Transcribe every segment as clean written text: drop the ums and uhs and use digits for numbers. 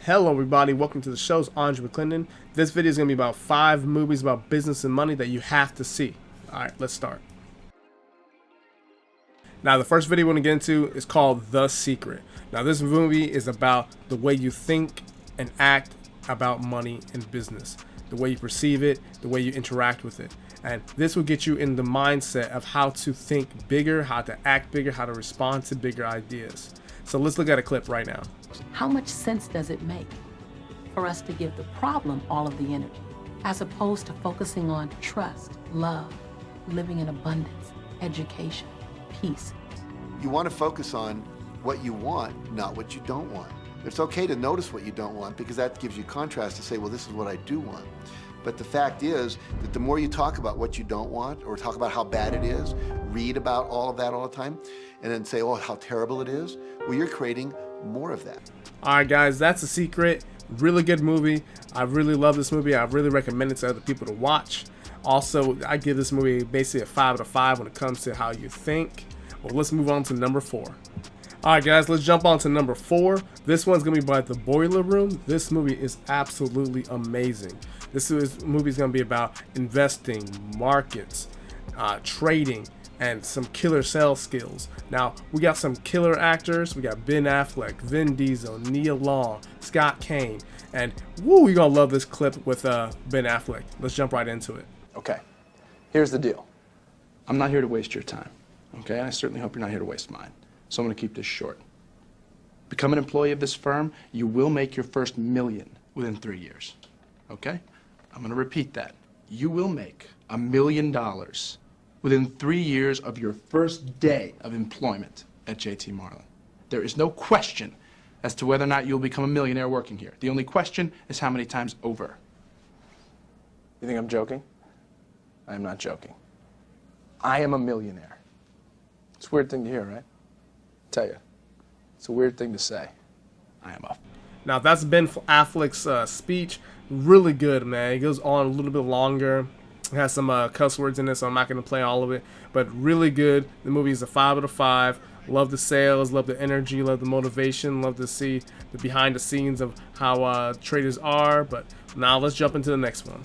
Hello everybody, welcome to the show's AndreJMcClendon. This video is going to be about 5 movies about business and money that you have to see. Alright, let's start. Now the first video we're going to get into is called The Secret. Now this movie is about the way you think and act about money and business. The way you perceive it, the way you interact with it. And this will get you in the mindset of how to think bigger, how to act bigger, how to respond to bigger ideas. So let's look at a clip right now. How much sense does it make for us to give the problem all of the energy, as opposed to focusing on trust, love, living in abundance, education, peace? You want to focus on what you want, not what you don't want. It's okay to notice what you don't want because that gives you contrast to say, well, this is what I do want. But the fact is that the more you talk about what you don't want or talk about how bad it is, read about all of that all the time, and then say, oh, how terrible it is, well, you're creating more of that. Alright guys, that's The Secret. Really good movie. I really love this movie. I really recommend it to other people to watch. Also, I give this movie basically a 5 out of 5 when it comes to how you think. Well, let's move on to number 4. Alright guys, let's jump on to number 4. This one's going to be by The Boiler Room. This movie is absolutely amazing. This movie is going to be about investing, markets, trading, and some killer sales skills. Now, we got some killer actors. We got Ben Affleck, Vin Diesel, Nia Long, Scott Kane, and woo, you're gonna love this clip with Ben Affleck. Let's jump right into it. Okay, here's the deal. I'm not here to waste your time, okay? I certainly hope you're not here to waste mine. So I'm gonna keep this short. Become an employee of this firm, you will make your first $1 million within 3 years, okay? I'm gonna repeat that. You will make $1 million within 3 years of your first day of employment at JT Marlin. There is no question as to whether or not you'll become a millionaire working here. The only question is how many times over. You think I'm joking? I am not joking. I am a millionaire. It's a weird thing to hear, right? I tell you, it's a weird thing to say. I am a. Now that's Ben Affleck's speech. Really good, man. It goes on a little bit longer. It has some cuss words in it, so I'm not going to play all of it. But really good. The movie is a 5 out of 5. Love the sales, love the energy, love the motivation, love to see the behind the scenes of how traders are. But now let's jump into the next one.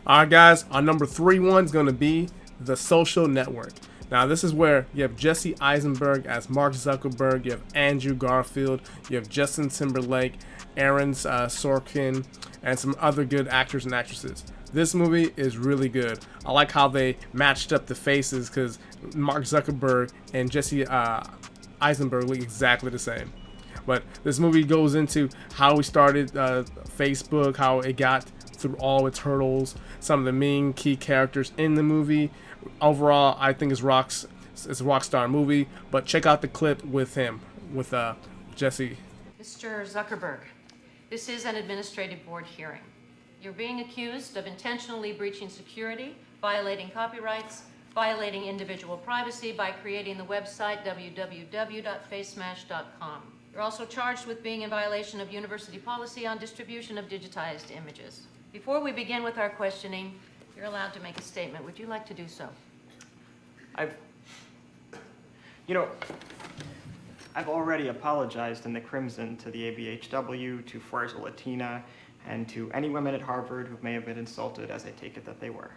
Alright guys, our number 3 one is going to be The Social Network. Now this is where you have Jesse Eisenberg as Mark Zuckerberg, you have Andrew Garfield, you have Justin Timberlake, Aaron Sorkin, and some other good actors and actresses. This movie is really good. I like how they matched up the faces because Mark Zuckerberg and Jesse Eisenberg look exactly the same. But this movie goes into how we started Facebook, how it got through all its hurdles, some of the main key characters in the movie. Overall, I think it's a rock star movie. But check out the clip with him, with Jesse. Mr. Zuckerberg, this is an administrative board hearing. You're being accused of intentionally breaching security, violating copyrights, violating individual privacy by creating the website www.facesmash.com. You're also charged with being in violation of university policy on distribution of digitized images. Before we begin with our questioning, you're allowed to make a statement. Would you like to do so? I've already apologized in the Crimson to the ABHW, to Frizzle Latina, and to any women at Harvard who may have been insulted, as I take it that they were.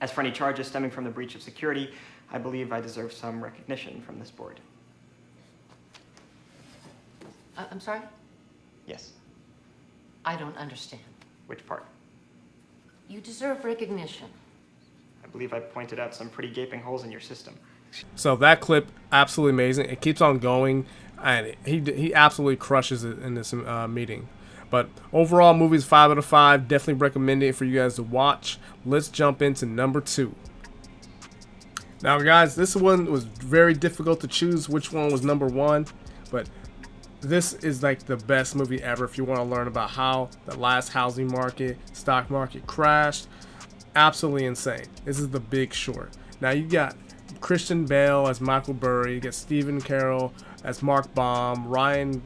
As for any charges stemming from the breach of security, I believe I deserve some recognition from this board. I'm sorry? Yes. I don't understand. Which part? You deserve recognition. I believe I pointed out some pretty gaping holes in your system. So that clip, absolutely amazing. It keeps on going, and he absolutely crushes it in this meeting. But overall, movie's 5 out of 5. Definitely recommend it for you guys to watch. Let's jump into number 2. Now, guys, this one was very difficult to choose which one was number 1, but this is like the best movie ever if you want to learn about how the last housing market, stock market crashed. Absolutely insane. This is The Big Short. Now you got Christian Bale as Michael Burry, you got Stephen Carell as Mark Baum, Ryan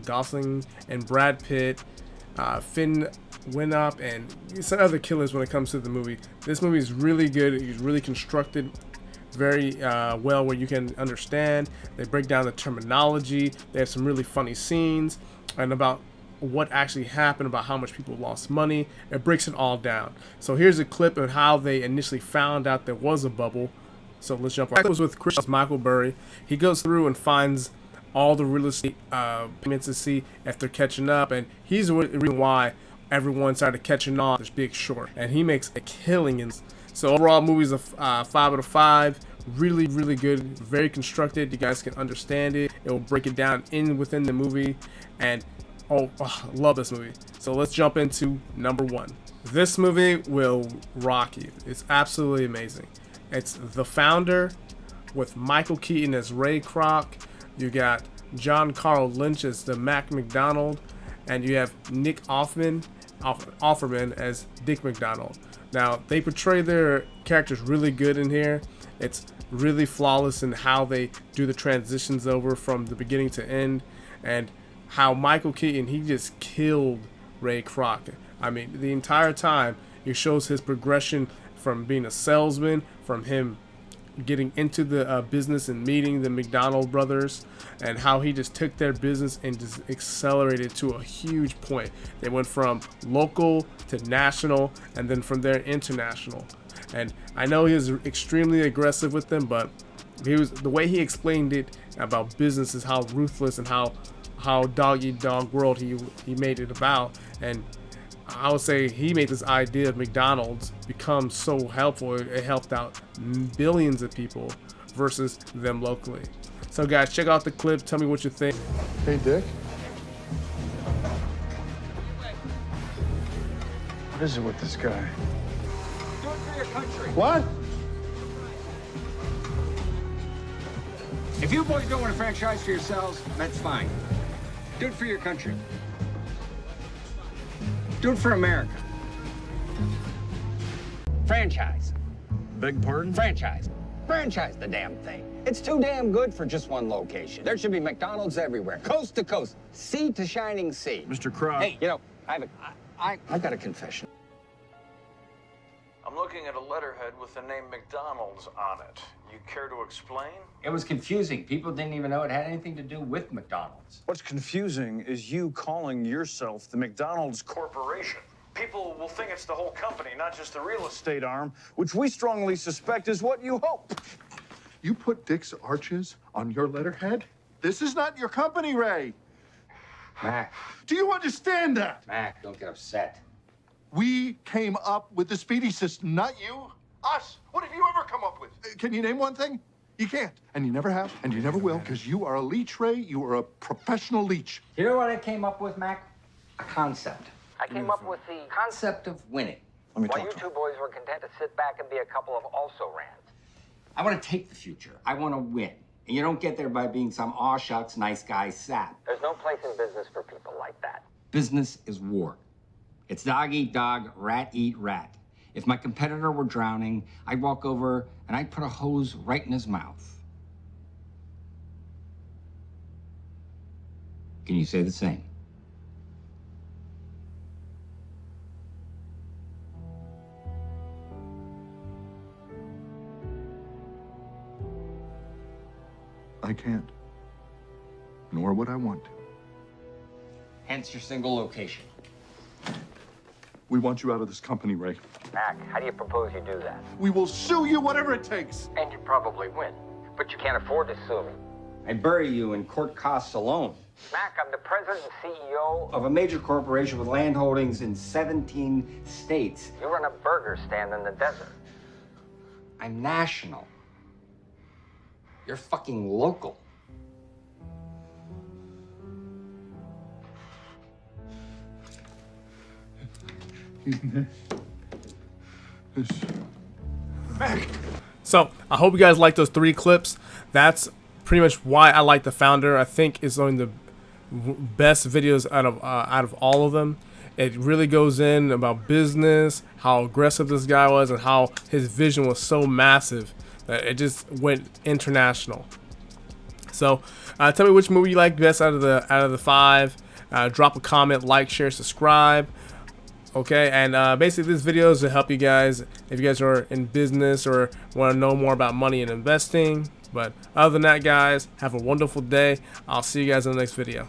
Gosling and Brad Pitt, Finn Winop, and some other killers when it comes to the movie. This movie is really good. It's really constructed very well where you can understand. They break down the terminology. They have some really funny scenes. and about what actually happened, about how much people lost money. It breaks it all down. So here's a clip of how they initially found out there was a bubble. So let's jump right. It was with Chris Michael Burry. He goes through and finds all the real estate payments to see if they're catching up, and he's the reason why everyone started catching on this Big Short, and he makes a killing. So overall, movie's a 5 out of 5. Really, really good, very constructed. You guys can understand it. It will break it down within the movie, and oh, love this movie. So let's jump into number 1. This movie will rock you. It's absolutely amazing. It's The Founder with Michael Keaton as Ray Kroc. You got John Carl Lynch as the Mac McDonald, and you have Nick Offerman as Dick McDonald. Now, they portray their characters really good in here. It's really flawless in how they do the transitions over from the beginning to end, and how Michael Keaton, he just killed Ray Kroc. I mean, the entire time, it shows his progression from being a salesman, from him getting into the business and meeting the McDonald brothers, and how he just took their business and just accelerated to a huge point. They went from local to national, and then from there international. And I know he was extremely aggressive with them, but the way he explained it about business is how ruthless and how dog eat dog world he made it about. And I would say he made this idea of McDonald's become so helpful. It helped out billions of people versus them locally. So guys, check out the clip. Tell me what you think. Hey, Dick. What is it with this guy? Do it for your country. What? If you boys don't want a franchise for yourselves, that's fine. Do it for your country. Do it for America. Franchise. Beg pardon? Franchise. Franchise the damn thing. It's too damn good for just one location. There should be McDonald's everywhere, coast to coast, sea to shining sea. Mr. Kroc. Hey, you know, I've got a confession. I'm looking at a letterhead with the name McDonald's on it. You care to explain? It was confusing. People didn't even know it had anything to do with McDonald's. What's confusing is you calling yourself the McDonald's Corporation. People will think it's the whole company, not just the real estate estate arm, which we strongly suspect is what you hope. You put Dick's Arches on your letterhead? This is not your company, Ray. Mac, Do you understand that? Mac, don't get upset. We came up with the Speedy system, not you. Us. What have you ever come up with? Can you name one thing? You can't. And you never have, and you never will, because you are a leech, Ray. You are a professional leech. You know what I came up with, Mac? A concept. I came up with the concept of winning. Let me While talk you to two him. boys were content to sit back and be a couple of also-rans. I want to take the future. I want to win. And you don't get there by being some aw shucks nice guy sap. There's no place in business for people like that. Business is war. It's dog eat dog, rat eat rat. If my competitor were drowning, I'd walk over and I'd put a hose right in his mouth. Can you say the same? I can't. Nor would I want to. Hence your single location. We want you out of this company, Ray. Mac, how do you propose you do that? We will sue you, whatever it takes. And you probably win. But you can't afford to sue me. I bury you in court costs alone. Mac, I'm the president and CEO. Of a major corporation with land holdings in 17 states. You run a burger stand in the desert. I'm national. You're fucking local. So I hope you guys like those 3 clips. That's pretty much why I like The Founder. I think it's one of the best videos out of all of them. It really goes in about business, how aggressive this guy was, and how his vision was so massive that it just went international. So tell me which movie you like best out of the 5. Drop a comment, like, share, subscribe. Okay, and basically this video is to help you guys if you guys are in business or want to know more about money and investing. But other than that, guys, have a wonderful day. I'll see you guys in the next video.